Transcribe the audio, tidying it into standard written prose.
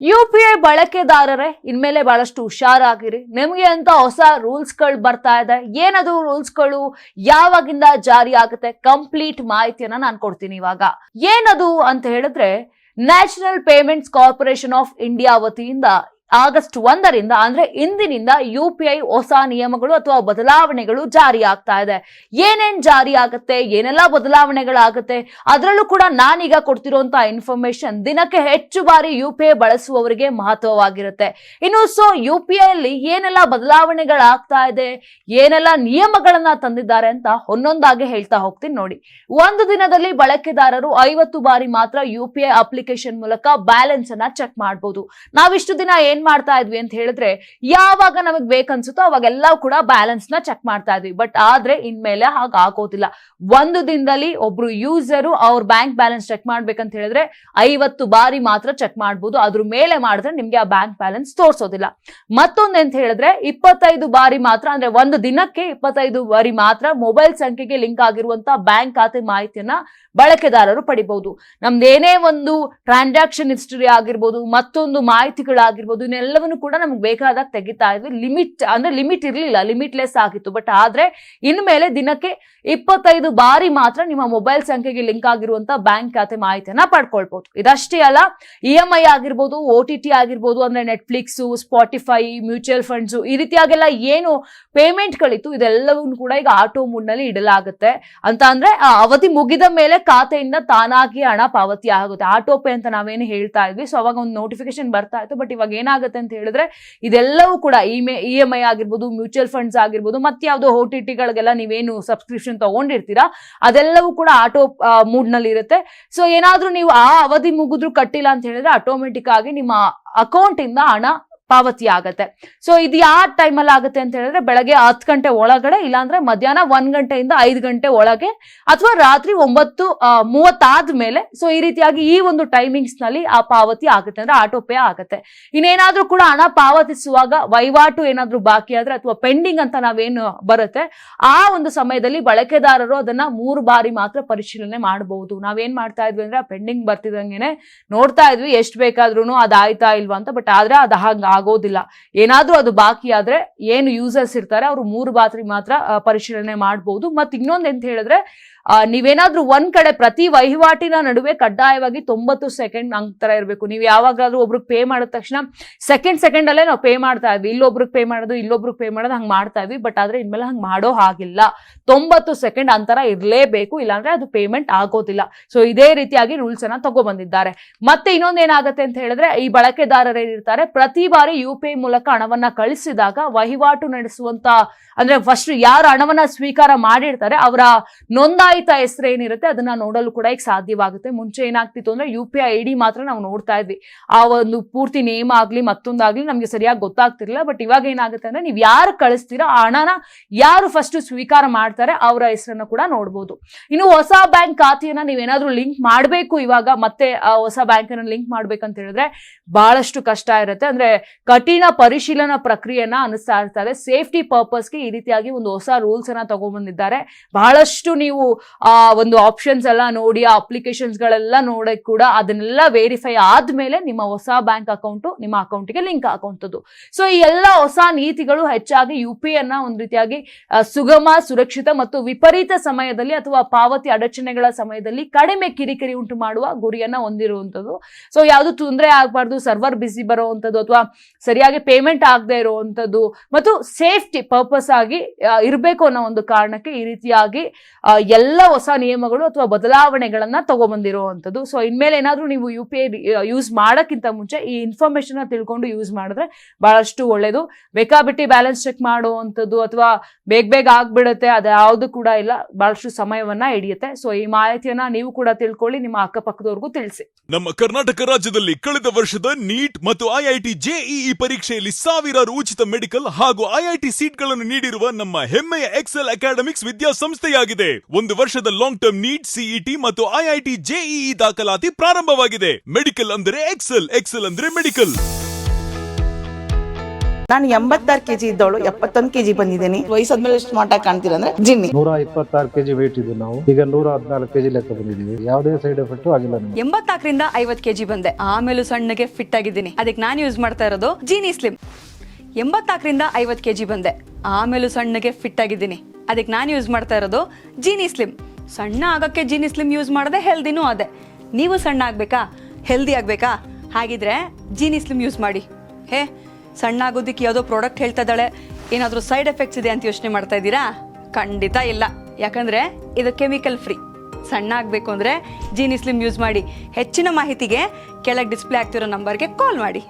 UPI ಬಳಕೆದಾರರೇ ಇನ್ಮೇಲೆ ಬಹಳಷ್ಟು ಹುಷಾರಾಗಿರಿ. ನಿಮಗೆ ಅಂತ ಹೊಸ ರೂಲ್ಸ್ಗಳು ಬರ್ತಾ ಇದೆ. ಏನದು ರೂಲ್ಸ್ಗಳು, ಯಾವಾಗಿಂದ ಜಾರಿ ಆಗುತ್ತೆ, ಕಂಪ್ಲೀಟ್ ಮಾಹಿತಿಯನ್ನ ನಾನು ಕೊಡ್ತೀನಿ. ಇವಾಗ ಏನದು ಅಂತ ಹೇಳಿದ್ರೆ, national payments corporation of India ವತಿಯಿಂದ ಆಗಸ್ಟ್ 1ರಿಂದ ಅಂದ್ರೆ ಇಂದಿನಿಂದ UPI ಹೊಸ ನಿಯಮಗಳು ಅಥವಾ ಬದಲಾವಣೆಗಳು ಜಾರಿ ಆಗ್ತಾ ಇದೆ. ಏನೇನ್ ಜಾರಿ ಆಗುತ್ತೆ, ಏನೆಲ್ಲ ಬದಲಾವಣೆಗಳಾಗುತ್ತೆ, ಅದರಲ್ಲೂ ಕೂಡ ನಾನೀಗ ಕೊಡ್ತಿರುವಂತ ಇನ್ಫಾರ್ಮೇಶನ್ ದಿನಕ್ಕೆ ಹೆಚ್ಚು ಬಾರಿ UPI ಬಳಸುವವರಿಗೆ ಮಹತ್ವವಾಗಿರುತ್ತೆ. ಇನ್ನು UPI ಅಲ್ಲಿ ಏನೆಲ್ಲ ಬದಲಾವಣೆಗಳಾಗ್ತಾ ಇದೆ, ಏನೆಲ್ಲ ನಿಯಮಗಳನ್ನ ತಂದಿದ್ದಾರೆ ಅಂತ ಒಂದೊಂದಾಗಿ ಹೇಳ್ತಾ ಹೋಗ್ತೀನಿ ನೋಡಿ. ಒಂದು ದಿನದಲ್ಲಿ ಬಳಕೆದಾರರು 50 ಬಾರಿ ಮಾತ್ರ UPI ಅಪ್ಲಿಕೇಶನ್ ಮೂಲಕ ಬ್ಯಾಲೆನ್ಸ್ ಅನ್ನ ಚೆಕ್ ಮಾಡಬಹುದು. ನಾವಿಷ್ಟು ದಿನ ಏನ್ ಮಾಡ್ತಾ ಇದ್ವಿ ಅಂತ ಹೇಳಿದ್ರೆ, ಯಾವಾಗ ನಮಗ್ ಬೇಕನ್ಸುತ್ತೋ ಅವಾಗೆಲ್ಲ ಕೂಡ ಬ್ಯಾಲೆನ್ಸ್ ನ ಚೆಕ್ ಮಾಡ್ತಾ ಇದ್ವಿ. ಬಟ್ ಆದ್ರೆ ಇನ್ಮೇಲೆ ಹಾಗಾಗೋದಿಲ್ಲ. ಒಂದು ದಿನದಲ್ಲಿ ಒಬ್ರು ಯೂಸರು ಅವ್ರ ಬ್ಯಾಂಕ್ ಬ್ಯಾಲೆನ್ಸ್ ಚೆಕ್ ಮಾಡ್ಬೇಕಂತ ಹೇಳಿದ್ರೆ 50 ಬಾರಿ ಮಾತ್ರ ಚೆಕ್ ಮಾಡಬಹುದು. ಅದ್ರ ಮೇಲೆ ಮಾಡಿದ್ರೆ ನಿಮ್ಗೆ ಆ ಬ್ಯಾಂಕ್ ಬ್ಯಾಲೆನ್ಸ್ ತೋರಿಸೋದಿಲ್ಲ. ಮತ್ತೊಂದು ಅಂತ ಹೇಳಿದ್ರೆ 25 ಬಾರಿ ಮಾತ್ರ, ಅಂದ್ರೆ ಒಂದು ದಿನಕ್ಕೆ 25 ಬಾರಿ ಮಾತ್ರ ಮೊಬೈಲ್ ಸಂಖ್ಯೆಗೆ ಲಿಂಕ್ ಆಗಿರುವಂತ ಬ್ಯಾಂಕ್ ಖಾತೆ ಮಾಹಿತಿಯನ್ನ ಬಳಕೆದಾರರು ಪಡಿಬಹುದು. ನಮ್ದೇನೇ ಒಂದು ಟ್ರಾನ್ಸಾಕ್ಷನ್ ಹಿಸ್ಟರಿ ಆಗಿರ್ಬೋದು, ಮತ್ತೊಂದು ಮಾಹಿತಿಗಳಾಗಿರ್ಬೋದು, ಇನ್ನೆಲ್ಲವನ್ನು ಕೂಡ ನಮ್ಗೆ ಬೇಕಾದಾಗ ತೆಗಿತಾ ಇದ್ವಿ. ಲಿಮಿಟ್ ಇರ್ಲಿಲ್ಲ, ಲಿಮಿಟ್ಲೆಸ್ ಆಗಿತ್ತು. ಬಟ್ ಆದ್ರೆ ಇನ್ಮೇಲೆ ದಿನಕ್ಕೆ 25 ಬಾರಿ ಮಾತ್ರ ನಿಮ್ಮ ಮೊಬೈಲ್ ಸಂಖ್ಯೆಗೆ ಲಿಂಕ್ ಆಗಿರುವಂತ ಬ್ಯಾಂಕ್ ಖಾತೆ ಮಾಹಿತಿಯನ್ನ ಪಡ್ಕೊಳ್ಬಹುದು. ಇದಷ್ಟೇ ಅಲ್ಲ, EMI ಆಗಿರ್ಬೋದು, OTT ಆಗಿರ್ಬೋದು, ಅಂದ್ರೆ ನೆಟ್ಫ್ಲಿಕ್ಸ್, ಸ್ಪಾಟಿಫೈ, ಮ್ಯೂಚುವಲ್ ಫಂಡ್ಸ್, ಈ ರೀತಿಯಾಗೆಲ್ಲ ಏನು ಪೇಮೆಂಟ್ ಗಳಿತ್ತು ಇದೆಲ್ಲವನ್ನು ಕೂಡ ಈಗ ಆಟೋ ಮೋಡ್ ನಲ್ಲಿ ಇಡಲಾಗುತ್ತೆ. ಅಂತ ಅಂದ್ರೆ ಆ ಅವಧಿ ಮುಗಿದ ಮೇಲೆ ಖಾತೆಯಿಂದ ತಾನಾಗಿ ಹಣ ಪಾವತಿ ಆಗುತ್ತೆ. ಆಟೋ ಪೇ ಅಂತ ನಾವೇನು ಹೇಳ್ತಾ ಇದ್ವಿ. ಸೊ ಅವಾಗ ಒಂದು ನೋಟಿಫಿಕೇಶನ್ ಬರ್ತಾ ಇತ್ತು. ಬಟ್ ಇವಾಗ ಏನಾಗುತ್ತೆ ಅಂತ ಹೇಳಿದ್ರೆ, ಇದೆಲ್ಲವೂ ಕೂಡ EMI ಆಗಿರ್ಬೋದು, ಮ್ಯೂಚುವಲ್ ಫಂಡ್ಸ್ ಆಗಿರ್ಬೋದು, ಮತ್ತೆ ಯಾವ್ದೋ OTT ಗಳಿಗೆಲ್ಲ ನೀವೇನು ಸಬ್ಸ್ಕ್ರಿಪ್ಷನ್ ತಗೊಂಡಿರ್ತೀರಾ ಅದೆಲ್ಲವೂ ಕೂಡ ಆಟೋ ಮೂಡ್ ನಲ್ಲಿ ಇರುತ್ತೆ. ಸೊ ಏನಾದ್ರೂ ನೀವು ಆ ಅವಧಿ ಮುಗಿದ್ರು ಕಟ್ಟಿಲ್ಲ ಅಂತ ಹೇಳಿದ್ರೆ ಆಟೋಮೆಟಿಕ್ ಆಗಿ ನಿಮ್ಮ ಅಕೌಂಟ್ ಇಂದ ಹಣ ಪಾವತಿ ಆಗತ್ತೆ. ಸೊ ಇದು ಯಾವ ಟೈಮಲ್ಲಿ ಆಗುತ್ತೆ ಅಂತ ಹೇಳಿದ್ರೆ, ಬೆಳಗ್ಗೆ 10 ಗಂಟೆ ಒಳಗಡೆ, ಇಲ್ಲಾಂದ್ರೆ ಮಧ್ಯಾಹ್ನ 1 ಗಂಟೆಯಿಂದ 5 ಗಂಟೆ ಒಳಗೆ, ಅಥವಾ ರಾತ್ರಿ 9:30 ಆದ್ಮೇಲೆ. ಸೊ ಈ ರೀತಿಯಾಗಿ ಈ ಒಂದು ಟೈಮಿಂಗ್ಸ್ ನಲ್ಲಿ ಆ ಪಾವತಿ ಆಗುತ್ತೆ, ಅಂದ್ರೆ ಆಟೋ ಪೇ ಆಗುತ್ತೆ. ಇನ್ನೇನಾದ್ರೂ ಕೂಡ ಹಣ ಪಾವತಿಸುವಾಗ ವಹಿವಾಟು ಏನಾದ್ರೂ ಬಾಕಿ ಆದ್ರೆ ಅಥವಾ ಪೆಂಡಿಂಗ್ ಅಂತ ನಾವೇನು ಬರುತ್ತೆ, ಆ ಒಂದು ಸಮಯದಲ್ಲಿ ಬಳಕೆದಾರರು ಅದನ್ನ 3 ಬಾರಿ ಮಾತ್ರ ಪರಿಶೀಲನೆ ಮಾಡಬಹುದು. ನಾವೇನ್ ಮಾಡ್ತಾ ಇದ್ವಿ ಅಂದ್ರೆ, ಪೆಂಡಿಂಗ್ ಬರ್ತಿದಂಗೆನೆ ನೋಡ್ತಾ ಇದ್ವಿ ಎಷ್ಟು ಬೇಕಾದ್ರೂ ಅದಾಯ್ತಾ ಇಲ್ವಾ ಅಂತ. ಬಟ್ ಆದ್ರೆ ಅದು ಹಂಗ ಆಗೋದಿಲ್ಲ. ಏನಾದ್ರೂ ಅದು ಬಾಕಿ ಆದ್ರೆ ಏನು ಯೂಸರ್ಸ್ ಇರ್ತಾರೆ ಅವರು 3 ಬಾರಿ ಮಾತ್ರ ಪರಿಶೀಲನೆ ಮಾಡಬಹುದು. ಮತ್ತೆ ಇನ್ನೊಂದು ಅಂತ ಹೇಳಿದ್ರೆ, ನೀವೇನಾದ್ರೂ ಒಂದ್ ಕಡೆ ಪ್ರತಿ ವಹಿವಾಟಿನ ನಡುವೆ ಕಡ್ಡಾಯವಾಗಿ 90 ಸೆಕೆಂಡ್ ಅಂತರ ಇರಬೇಕು. ನೀವು ಯಾವಾಗಾದ್ರೂ ಒಬ್ರಿಗೆ ಪೇ ಮಾಡಿದ ತಕ್ಷಣ ಸೆಕೆಂಡ್ ಅಲ್ಲೇ ನಾವು ಪೇ ಮಾಡ್ತಾ ಇದ್ವಿ, ಇಲ್ಲೊಬ್ರಿಗೆ ಪೇ ಮಾಡೋದು ಹಂಗ್ ಮಾಡ್ತಾ ಇದ್ವಿ. ಬಟ್ ಆದ್ರೆ ಇನ್ಮೇಲೆ ಹಂಗ್ ಮಾಡೋ ಹಾಗಿಲ್ಲ. 90 ಸೆಕೆಂಡ್ ಅಂತರ ಇರ್ಲೇಬೇಕು, ಇಲ್ಲಾಂದ್ರೆ ಅದು ಪೇಮೆಂಟ್ ಆಗೋದಿಲ್ಲ. ಸೊ ಇದೇ ರೀತಿಯಾಗಿ ರೂಲ್ಸ್ ಅನ್ನ ತಗೊಬಂದಿದ್ದಾರೆ. ಮತ್ತೆ ಇನ್ನೊಂದ್ ಏನಾಗುತ್ತೆ ಅಂತ ಹೇಳಿದ್ರೆ, ಈ ಬಳಕೆದಾರರು ಏನಿರ್ತಾರೆ ಪ್ರತಿ ಬಾರಿ UPI ಮೂಲಕ ಹಣವನ್ನ ಕಳಿಸಿದಾಗ ವಹಿವಾಟು ನಡೆಸುವಂತ, ಅಂದ್ರೆ ಫಸ್ಟ್ ಯಾರು ಹಣವನ್ನ ಸ್ವೀಕಾರ ಮಾಡಿರ್ತಾರೆ ಅವರ ನೋಂದಾಯಿತ ಹೆಸರು ಏನಿರುತ್ತೆ ಅದನ್ನ ನೋಡಲು ಕೂಡ ಈಗ ಸಾಧ್ಯವಾಗುತ್ತೆ. ಮುಂಚೆ ಏನಾಗ್ತಿತ್ತು ಅಂದ್ರೆ UPI ID ಮಾತ್ರ ನಾವು ನೋಡ್ತಾ ಇದ್ವಿ. ಆ ಒಂದು ಪೂರ್ತಿ ನೇಮ್ ಆಗ್ಲಿ ಮತ್ತೊಂದಾಗ್ಲಿ ನಮ್ಗೆ ಸರಿಯಾಗಿ ಗೊತ್ತಾಗ್ತಿರ್ಲಿಲ್ಲ. ಬಟ್ ಇವಾಗ ಏನಾಗುತ್ತೆ ಅಂದ್ರೆ, ನೀವು ಯಾರು ಕಳಿಸ್ತೀರಾ ಆ ಹಣನ ಯಾರು ಫಸ್ಟ್ ಸ್ವೀಕಾರ ಮಾಡ್ತಾರೆ ಅವರ ಹೆಸರನ್ನ ಕೂಡ ನೋಡ್ಬೋದು. ಇನ್ನು ಹೊಸ ಬ್ಯಾಂಕ್ ಖಾತೆಯನ್ನ ನೀವೇನಾದ್ರೂ ಲಿಂಕ್ ಮಾಡ್ಬೇಕು, ಇವಾಗ ಮತ್ತೆ ಹೊಸ ಬ್ಯಾಂಕ್ ಅನ್ನ ಲಿಂಕ್ ಮಾಡ್ಬೇಕಂತ ಹೇಳಿದ್ರೆ ಬಹಳಷ್ಟು ಕಷ್ಟ ಇರುತ್ತೆ. ಅಂದ್ರೆ ಕಠಿಣ ಪರಿಶೀಲನಾ ಪ್ರಕ್ರಿಯೆಯನ್ನ ಅನಿಸ್ತಾ ಇರ್ತಾರೆ. ಸೇಫ್ಟಿ ಪರ್ಪಸ್ಗೆ ಈ ರೀತಿಯಾಗಿ ಒಂದು ಹೊಸ ರೂಲ್ಸ್ ಅನ್ನ ತಗೊಂಡ್ಬಂದಿದ್ದಾರೆ. ಬಹಳಷ್ಟು ನೀವು ಒಂದು ಆಪ್ಷನ್ಸ್ ಎಲ್ಲ ನೋಡಿ, ಆ ಅಪ್ಲಿಕೇಶನ್ಸ್ ಗಳೆಲ್ಲ ನೋಡಕ್ ಕೂಡ ಅದನ್ನೆಲ್ಲ ವೆರಿಫೈ ಆದ್ಮೇಲೆ ನಿಮ್ಮ ಹೊಸ ಬ್ಯಾಂಕ್ ಅಕೌಂಟ್ ನಿಮ್ಮ ಅಕೌಂಟ್ಗೆ ಲಿಂಕ್ ಆಗುವಂಥದ್ದು. ಸೊ ಈ ಎಲ್ಲ ಹೊಸ ನೀತಿಗಳು ಹೆಚ್ಚಾಗಿ UPI ಅನ್ನ ಒಂದು ರೀತಿಯಾಗಿ ಸುಗಮ, ಸುರಕ್ಷಿತ ಮತ್ತು ವಿಪರೀತ ಸಮಯದಲ್ಲಿ ಅಥವಾ ಪಾವತಿ ಅಡಚಣೆಗಳ ಸಮಯದಲ್ಲಿ ಕಡಿಮೆ ಕಿರಿಕಿರಿ ಉಂಟು ಮಾಡುವ ಗುರಿಯನ್ನ ಹೊಂದಿರುವಂಥದ್ದು. ಸೊ ಯಾವುದು ತೊಂದರೆ ಆಗ್ಬಾರ್ದು, ಸರ್ವರ್ ಬಿಸಿ ಬರುವಂಥದ್ದು ಅಥವಾ ಸರಿಯಾಗಿ ಪೇಮೆಂಟ್ ಆಗದೆ ಇರುವಂಥದ್ದು, ಮತ್ತು ಸೇಫ್ಟಿ ಪರ್ಪಸ್ ಆಗಿ ಇರಬೇಕು ಅನ್ನೋ ಒಂದು ಕಾರಣಕ್ಕೆ ಈ ರೀತಿಯಾಗಿ ಎಲ್ಲ ಹೊಸ ನಿಯಮಗಳು ಅಥವಾ ಬದಲಾವಣೆಗಳನ್ನ ತಗೊಬಂದಿರುವಂಥದ್ದು. ಸೊ ಇನ್ಮೇಲೆ ಏನಾದ್ರೂ ನೀವು UPI ಯೂಸ್ ಮಾಡಕ್ಕಿಂತ ಮುಂಚೆ ಈ ಇನ್ಫಾರ್ಮೇಶನ್ ತಿಳ್ಕೊಂಡು ಯೂಸ್ ಮಾಡಿದ್ರೆ ಬಹಳಷ್ಟು ಒಳ್ಳೇದು. ಬೇಕಾಬಿಟ್ಟಿ ಬ್ಯಾಲೆನ್ಸ್ ಚೆಕ್ ಮಾಡುವಂಥದ್ದು ಅಥವಾ ಬೇಗ ಆಗ್ಬಿಡುತ್ತೆ, ಅದು ಯಾವುದು ಕೂಡ ಇಲ್ಲ, ಬಹಳಷ್ಟು ಸಮಯವನ್ನ ಹಿಡಿಯುತ್ತೆ. ಸೊ ಈ ಮಾಹಿತಿಯನ್ನ ನೀವು ಕೂಡ ತಿಳ್ಕೊಳ್ಳಿ, ನಿಮ್ಮ ಅಕ್ಕಪಕ್ಕದವ್ರಿಗೂ ತಿಳಿಸಿ. ನಮ್ಮ ಕರ್ನಾಟಕ ರಾಜ್ಯದಲ್ಲಿ ಕಳೆದ ವರ್ಷದ ನೀಟ್ ಮತ್ತು IIT JEE ಪರೀಕ್ಷೆಯಲ್ಲಿ ಸಾವಿರಾರು ಉಚಿತ ಮೆಡಿಕಲ್ ಹಾಗೂ IIT ಸೀಟ್ಗಳನ್ನು ನೀಡಿರುವ ನಮ್ಮ ಹೆಮ್ಮೆಯ ಎಕ್ಸೆಲ್ ಅಕಾಡೆಮಿಕ್ಸ್ ವಿದ್ಯಾಸಂಸ್ಥೆಯಾಗಿದೆ. 1 ವರ್ಷದ ಲಾಂಗ್ ಟರ್ಮ್ ನೀಟ್, CET ಮತ್ತು IIT JEE ದಾಖಲಾತಿ ಪ್ರಾರಂಭವಾಗಿದೆ. ಮೆಡಿಕಲ್ ಅಂದರೆ ಎಕ್ಸೆಲ್, ಎಕ್ಸೆಲ್ ಅಂದ್ರೆ ಮೆಡಿಕಲ್. ನಾನು 86 kg ಇದ್ದವಳು 71 kg ಬಂದಿದ್ದೀನಿ. ವಯಸ್ಸಾದ್ಮೇಲೆ ಸ್ಮಾರ್ಟ್ ಆಗಿ ಕಾಣ್ತೀರಾ ಅಂದ್ರೆ ಜಿನ್ನಿ. 126 kg ವೇಟ್ ಇದ್ದು ನಾವು ಈಗ 114 kg ಲೆಕ್ಕ ಬಂದಿದ್ದೀವಿ. ಯಾವುದೇ ಸೈಡ್ ಎಫೆಕ್ಟ್ ಆಗಿಲ್ಲ ನಮಗೆ. 84ರಿಂದ 50 kg ಬಂದೆ, ಆಮೇಲೂ ಸಣ್ಣಗೆ ಫಿಟ್ ಆಗಿದ್ದೀನಿ. ಅದಕ್ಕೆ ನಾನು ಯೂಸ್ ಮಾಡ್ತಾ ಇರೋದು ಜೀನಿ ಸ್ಲಿಮ್. 84ರಿಂದ 50 kg ಬಂದೆ, ಆಮೇಲೂ ಸಣ್ಣಗೆ ಫಿಟ್ ಆಗಿದ್ದೀನಿ. ಅದಕ್ಕೆ ನಾನು ಯೂಸ್ ಮಾಡ್ತಾ ಇರೋದು ಜೀನಿ ಸ್ಲಿಮ್. ಸಣ್ಣ ಆಗಕ್ಕೆ ಜೀನಿ ಸ್ಲಿಮ್ ಯೂಸ್ ಮಾಡದೆ ಹೆಲ್ದಿನೂ ಅದೇ. ನೀವು ಸಣ್ಣ ಆಗ್ಬೇಕಾ, ಹೆಲ್ದಿ ಆಗ್ಬೇಕಾ? ಹಾಗಿದ್ರೆ ಜೀನಿ ಸ್ಲಿಮ್ ಯೂಸ್ ಮಾಡಿ. ಹೇ, ಸಣ್ಣ ಆಗೋದಕ್ಕೆ ಯಾವುದೋ ಪ್ರಾಡಕ್ಟ್ ಹೇಳ್ತಾ ಇದ್ದಾಳೆ, ಏನಾದರೂ ಸೈಡ್ ಎಫೆಕ್ಟ್ಸ್ ಇದೆ ಅಂತ ಯೋಚನೆ ಮಾಡ್ತಾ ಇದ್ದೀರಾ? ಖಂಡಿತ ಇಲ್ಲ, ಯಾಕಂದ್ರೆ ಇದು ಕೆಮಿಕಲ್ ಫ್ರೀ. ಸಣ್ಣ ಆಗಬೇಕು ಅಂದರೆ ಜೀನಿ ಸ್ಲಿಮ್ ಯೂಸ್ ಮಾಡಿ. ಹೆಚ್ಚಿನ ಮಾಹಿತಿಗೆ ಕೆಳಗೆ ಡಿಸ್ಪ್ಲೇ ಆಗ್ತಿರೋ ನಂಬರ್ಗೆ ಕಾಲ್ ಮಾಡಿ.